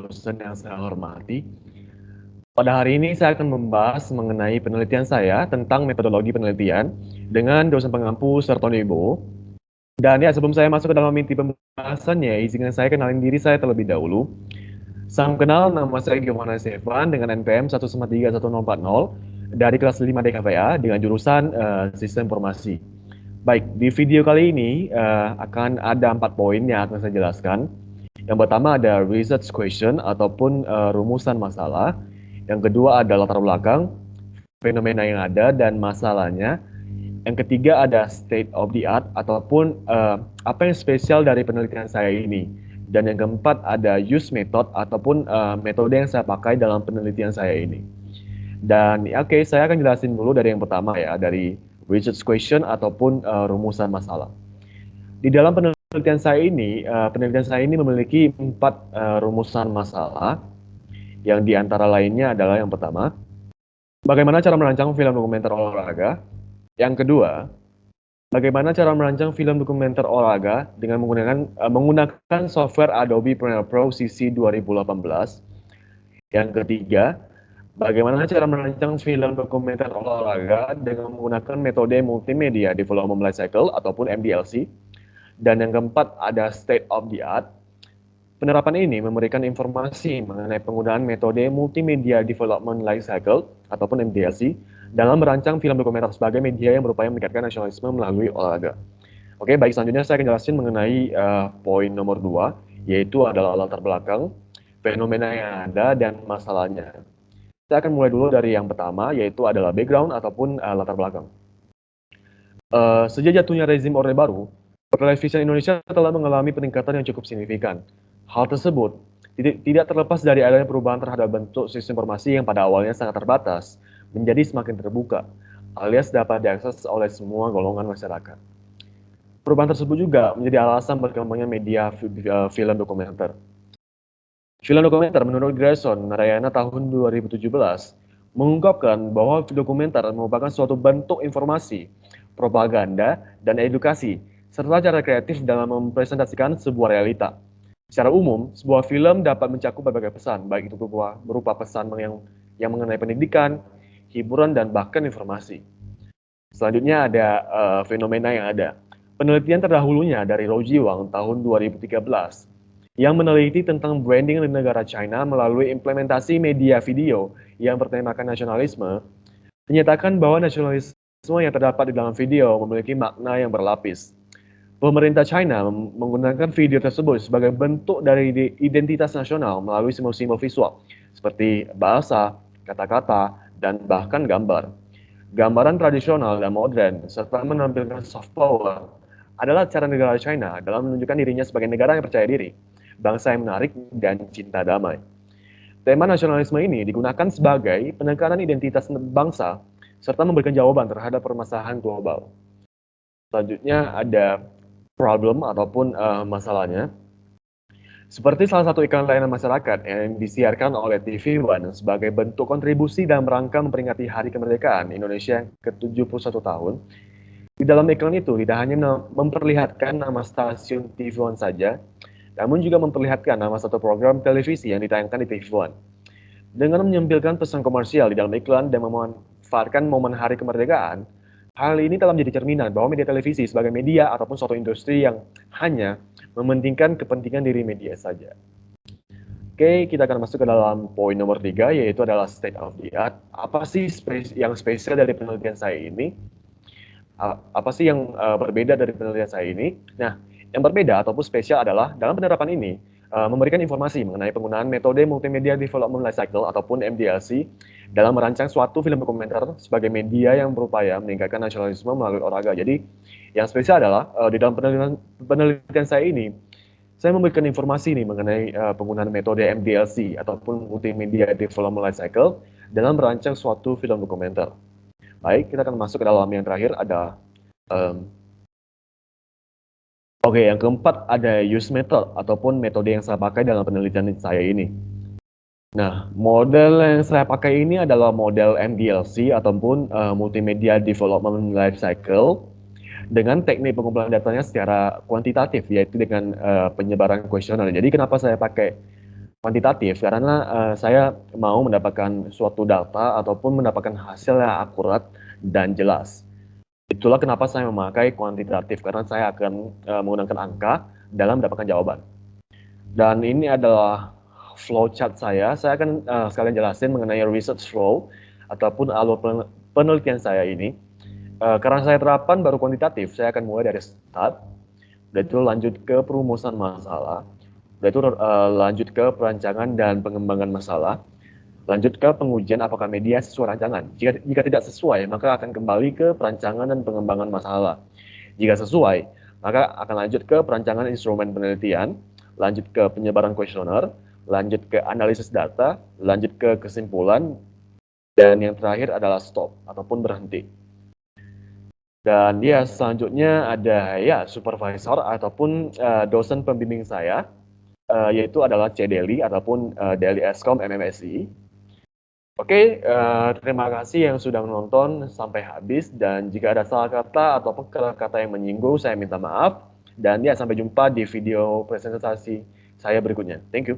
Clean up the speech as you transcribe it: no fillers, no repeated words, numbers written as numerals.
dosen yang saya hormati. Pada hari ini saya akan membahas mengenai penelitian saya tentang metodologi penelitian dengan dosen pengampu Sertoni Ibo. Dan ya, sebelum saya masuk ke dalam inti pembahasannya, izinkan saya kenalin diri saya terlebih dahulu. Salam kenal, nama saya Giovanna Stefan dengan NPM 1931040 dari kelas 5 DKPA dengan jurusan Sistem Informasi. Baik, di video kali ini akan ada 4 poin yang akan saya jelaskan. Yang pertama ada research question ataupun rumusan masalah. Yang kedua ada latar belakang, fenomena yang ada dan masalahnya. Yang ketiga ada state of the art ataupun apa yang spesial dari penelitian saya ini. Dan yang keempat ada use method ataupun metode yang saya pakai dalam penelitian saya ini. Dan oke, saya akan jelasin dulu dari yang pertama ya, dari research question ataupun rumusan masalah. Di dalam penelitian saya ini memiliki 4 rumusan masalah, yang diantara lainnya adalah yang pertama, bagaimana cara merancang film dokumenter olahraga. Yang kedua, bagaimana cara merancang film dokumenter olahraga dengan menggunakan software Adobe Premiere Pro CC 2018. Yang ketiga, bagaimana cara merancang film dokumenter olahraga dengan menggunakan metode multimedia development lifecycle ataupun MDLC. Dan yang keempat ada state of the art. Penerapan ini memberikan informasi mengenai penggunaan metode multimedia development lifecycle ataupun MDLC dalam merancang film dokumenter sebagai media yang berupaya meningkatkan nasionalisme melalui olahraga. Oke, baik, selanjutnya saya akan jelasin mengenai poin nomor 2, yaitu adalah latar belakang, fenomena yang ada, dan masalahnya. Saya akan mulai dulu dari yang pertama, yaitu adalah background ataupun latar belakang. Sejak jatuhnya rezim Orde Baru, pertelevisian Indonesia telah mengalami peningkatan yang cukup signifikan. Hal tersebut tidak terlepas dari adanya perubahan terhadap bentuk sistem informasi yang pada awalnya sangat terbatas, menjadi semakin terbuka, alias dapat diakses oleh semua golongan masyarakat. Perubahan tersebut juga menjadi alasan berkembangnya media film dokumenter. Film dokumenter menurut Grayson Narayana tahun 2017 mengungkapkan bahwa dokumenter merupakan suatu bentuk informasi, propaganda, dan edukasi, serta cara kreatif dalam mempresentasikan sebuah realita. Secara umum, sebuah film dapat mencakup berbagai pesan, baik itu berupa pesan yang mengenai pendidikan, hiburan, dan bahkan informasi. Selanjutnya ada fenomena yang ada. Penelitian terdahulunya dari Rou Jiwang tahun 2013 yang meneliti tentang branding di negara China melalui implementasi media video yang bertemakan nasionalisme, menyatakan bahwa nasionalisme yang terdapat di dalam video memiliki makna yang berlapis. Pemerintah China menggunakan video tersebut sebagai bentuk dari identitas nasional melalui simbol-simbol visual seperti bahasa, kata-kata, dan bahkan gambar. Gambaran tradisional dan modern serta menampilkan soft power adalah cara negara China dalam menunjukkan dirinya sebagai negara yang percaya diri, bangsa yang menarik, dan cinta damai. Tema nasionalisme ini digunakan sebagai penekanan identitas bangsa serta memberikan jawaban terhadap permasalahan global. Selanjutnya ada problem ataupun masalahnya. Seperti salah satu iklan layanan masyarakat yang disiarkan oleh TV One sebagai bentuk kontribusi dalam rangka memperingati Hari Kemerdekaan Indonesia yang ke-71 tahun. Di dalam iklan itu tidak hanya memperlihatkan nama stasiun TV One saja, namun juga memperlihatkan nama satu program televisi yang ditayangkan di TV One. Dengan menampilkan pesan komersial di dalam iklan dan memanfaatkan momen Hari Kemerdekaan, hal ini telah menjadi cerminan bahwa media televisi sebagai media ataupun suatu industri yang hanya mementingkan kepentingan diri media saja. Oke, kita akan masuk ke dalam poin nomor 3, yaitu adalah state of the art. Apa sih yang spesial dari penelitian saya ini? Apa sih yang berbeda dari penelitian saya ini? Nah, yang berbeda ataupun spesial adalah dalam penerapan ini memberikan informasi mengenai penggunaan metode multimedia development lifecycle ataupun MDLC dalam merancang suatu film dokumenter sebagai media yang berupaya meningkatkan nasionalisme melalui olahraga. Jadi, yang spesial adalah di dalam penelitian saya ini, saya memberikan informasi nih mengenai penggunaan metode MDLC ataupun multimedia development lifecycle dalam merancang suatu film dokumenter. Baik, kita akan masuk ke dalam yang terakhir ada Oke, yang keempat ada use method ataupun metode yang saya pakai dalam penelitian saya ini. Nah, model yang saya pakai ini adalah model MDLC ataupun Multimedia Development Lifecycle dengan teknik pengumpulan datanya secara kuantitatif, yaitu dengan penyebaran kuesioner. Jadi kenapa saya pakai kuantitatif karena saya mau mendapatkan suatu data ataupun mendapatkan hasil yang akurat dan jelas. Itulah kenapa saya memakai kuantitatif karena saya akan menggunakan angka dalam mendapatkan jawaban. Dan ini adalah flowchart saya. Saya akan sekalian jelasin mengenai research flow ataupun alur penelitian saya ini. Karena saya terapkan baru kuantitatif, saya akan mulai dari start, udah itu lanjut ke perumusan masalah, udah itu lanjut ke perancangan dan pengembangan masalah, lanjut ke pengujian apakah media sesuai rancangan. Jika tidak sesuai, maka akan kembali ke perancangan dan pengembangan masalah. Jika sesuai, maka akan lanjut ke perancangan instrumen penelitian, lanjut ke penyebaran kuesioner, lanjut ke analisis data, lanjut ke kesimpulan, dan yang terakhir adalah stop ataupun berhenti. Dan ya selanjutnya ada ya supervisor ataupun dosen pembimbing saya, yaitu adalah C. Deli ataupun Deli Eskom MMSI. Oke, terima kasih yang sudah menonton sampai habis dan jika ada salah kata ataupun kata-kata yang menyinggung saya minta maaf dan ya sampai jumpa di video presentasi saya berikutnya. Thank you.